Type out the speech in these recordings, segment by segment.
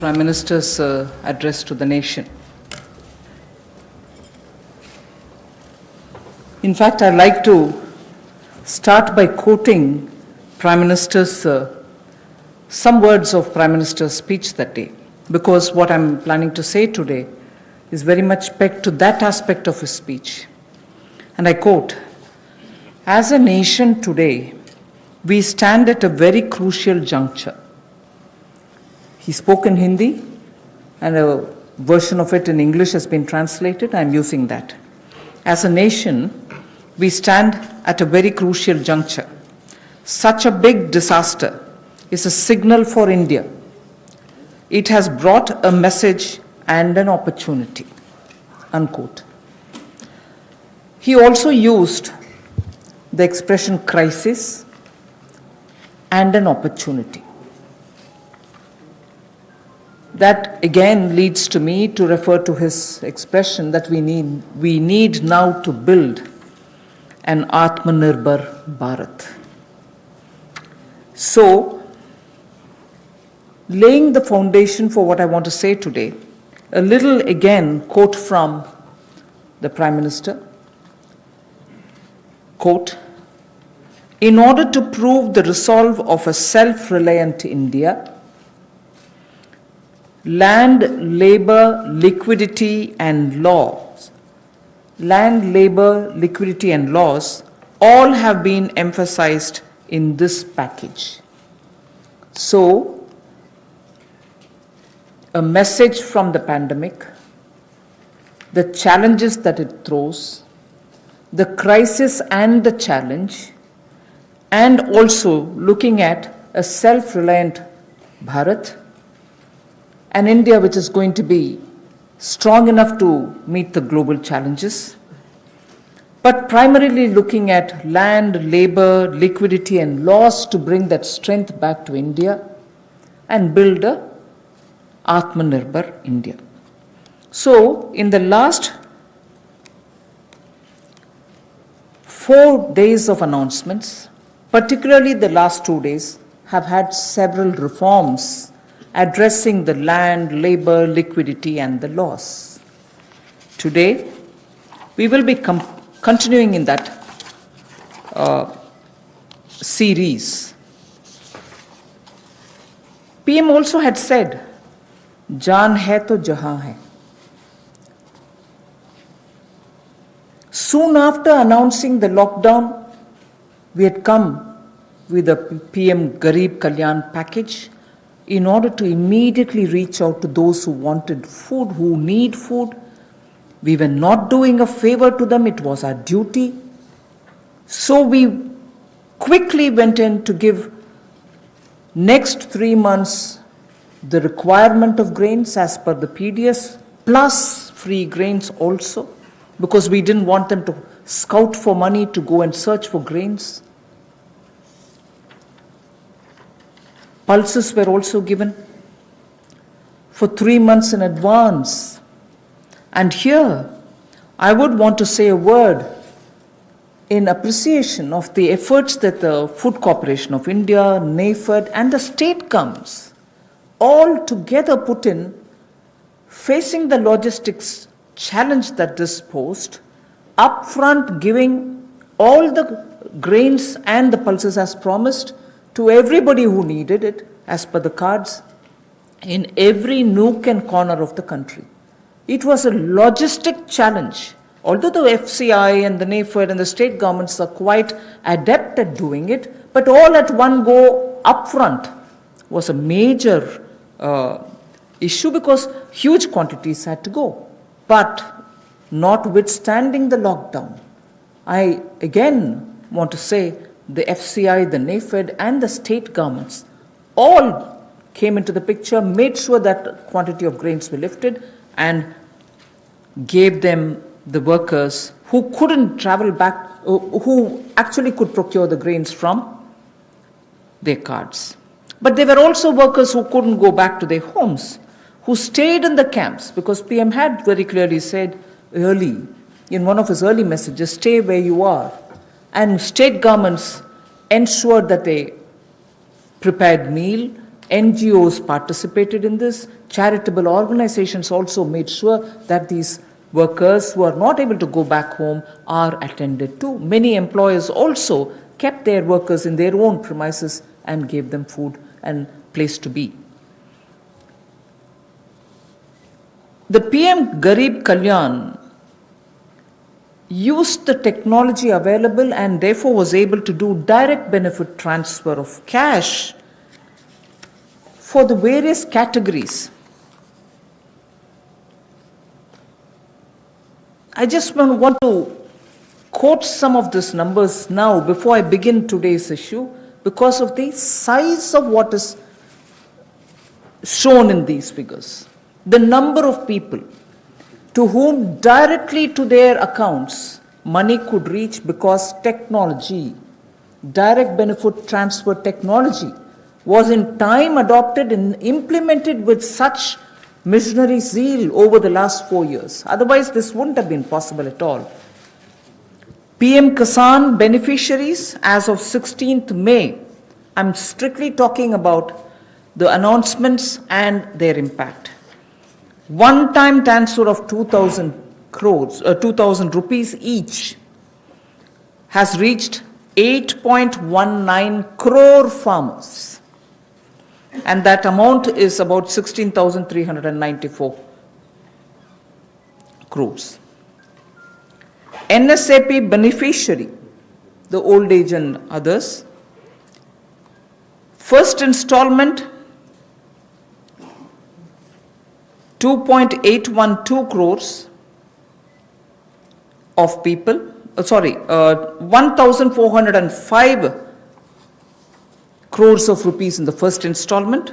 Prime Minister's address to the nation. In fact, I'd like to start by quoting Prime Minister's some words of Prime Minister's speech that day, because what I'm planning to say today is very much pegged to that aspect of his speech. And I quote, "As a nation today, we stand at a very crucial juncture." He spoke in Hindi, and a version of it in English has been translated. I'm using that. As a nation, we stand at a very crucial juncture. Such a big disaster is a signal for India. It has brought a message and an opportunity, unquote. He also used the expression crisis and an opportunity. That again leads to me to refer to his expression that we need now to build an Atmanirbhar Bharat. So, laying the foundation for what I want to say today, a little again quote from the Prime Minister. Quote, "In order to prove the resolve of a self-reliant India, land, labor, liquidity and laws all have been emphasized in this package." So, a message from the pandemic, the challenges that it throws, the crisis and the challenge, and also looking at a self-reliant Bharat, an India which is going to be strong enough to meet the global challenges, but primarily looking at land, labor, liquidity and laws to bring that strength back to India and build a Atmanirbhar India. So, in the last 4 days of announcements, particularly the last 2 days, have had several reforms addressing the land, labor, liquidity and the laws. Today, we will be continuing in that series. PM also had said, "Jaan hai to jahan hai." Soon after announcing the lockdown, we had come with the PM Garib Kalyan package in order to immediately reach out to those who wanted food, who need food. We were not doing a favor to them, it was our duty. So we quickly went in to give next 3 months the requirement of grains as per the PDS, plus free grains also, because we didn't want them to scout for money to go and search for grains. Pulses were also given for 3 months in advance. And here, I would want to say a word in appreciation of the efforts that the Food Corporation of India, NAFED, and the state governments all together put in, facing the logistics challenge that this posed, upfront giving all the grains and the pulses as promised to everybody who needed it, as per the cards, in every nook and corner of the country. It was a logistic challenge. Although the FCI and the NAFED and the state governments are quite adept at doing it, but all at one go upfront was a major issue because huge quantities had to go. But notwithstanding the lockdown, I again want to say the FCI, the NAFED and the state governments all came into the picture, made sure that quantity of grains were lifted and gave them the workers who couldn't travel back, who actually could procure the grains from their cards. But there were also workers who couldn't go back to their homes, who stayed in the camps, because PM had very clearly said early, in one of his early messages, stay where you are. And state governments ensured that they prepared meal, NGOs participated in this. Charitable organizations also made sure that these workers who are not able to go back home are attended to. Many employers also kept their workers in their own premises and gave them food and place to be. The PM Garib Kalyan used the technology available and therefore was able to do direct benefit transfer of cash for the various categories. I just want to quote some of these numbers now before I begin today's issue because of the size of what is shown in these figures. The number of people to whom directly to their accounts money could reach because technology, direct benefit transfer technology, was in time adopted and implemented with such missionary zeal over the last 4 years. Otherwise, this wouldn't have been possible at all. PM Kisan beneficiaries as of 16th May, I'm strictly talking about the announcements and their impact. One-time transfer of 2,000 crores, 2,000 rupees each has reached 8.19 crore farmers. And that amount is about 16,394 crores. NSAP beneficiary, the old age and others, first installment 2.812 crores of people, 1,405 crores of rupees in the first installment,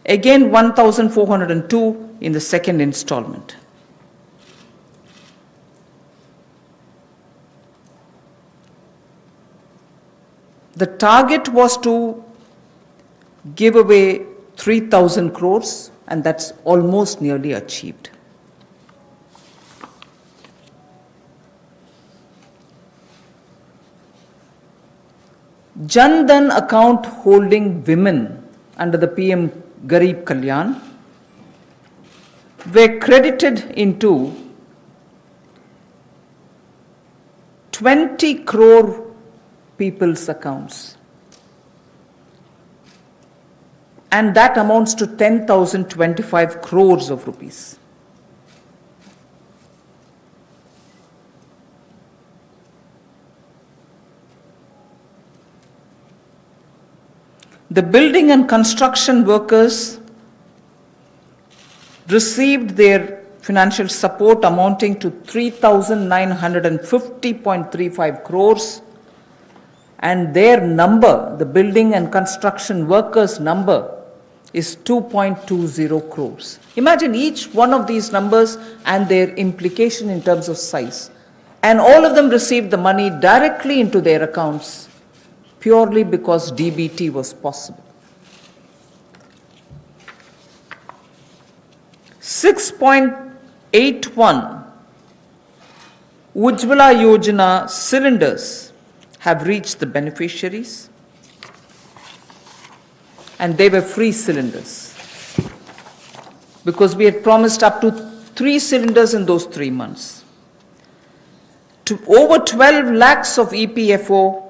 again 1,402 in the second installment. The target was to give away 3,000 crores, and that's almost nearly achieved. Jan Dhan account holding women under the PM Garib Kalyan were credited into 20 crore people's accounts. And that amounts to 10,025 crores of rupees. The building and construction workers received their financial support amounting to 3,950.35 crores, and their number, the building and construction workers' number, is 2.20 crores. Imagine each one of these numbers and their implication in terms of size. And all of them received the money directly into their accounts purely because DBT was possible. 6.81 Ujjwala Yojana cylinders have reached the beneficiaries, and they were free cylinders because we had promised up to 3 cylinders in those 3 months. To over 12 lakhs of EPFO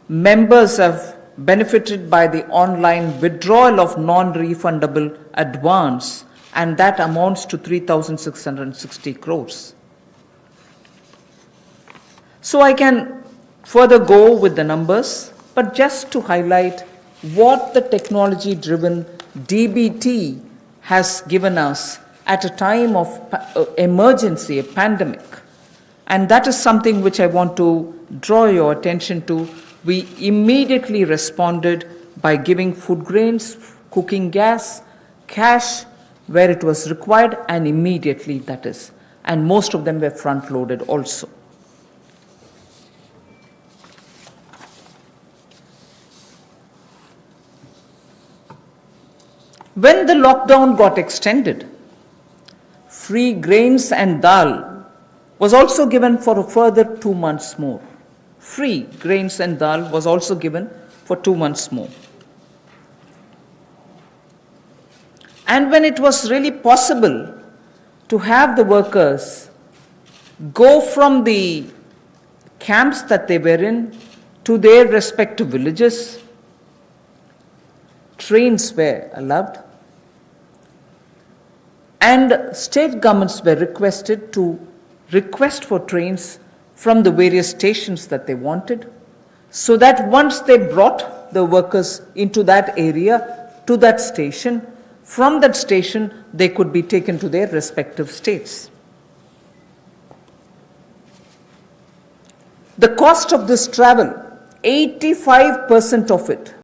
members have benefited by the online withdrawal of non-refundable advance, and that amounts to 3,660 crores. So I can further go with the numbers, but just to highlight what the technology-driven DBT has given us at a time of emergency, a pandemic. And that is something which I want to draw your attention to. We immediately responded by giving food grains, cooking gas, cash where it was required, and immediately, that is. And most of them were front-loaded also. When the lockdown got extended, free grains and dal was also given for a further 2 months more. Free grains and dal was also given for 2 months more. And when it was really possible to have the workers go from the camps that they were in to their respective villages, trains were allowed, and state governments were requested to request for trains from the various stations that they wanted, so that once they brought the workers into that area, to that station, from that station they could be taken to their respective states. The cost of this travel, 85% of it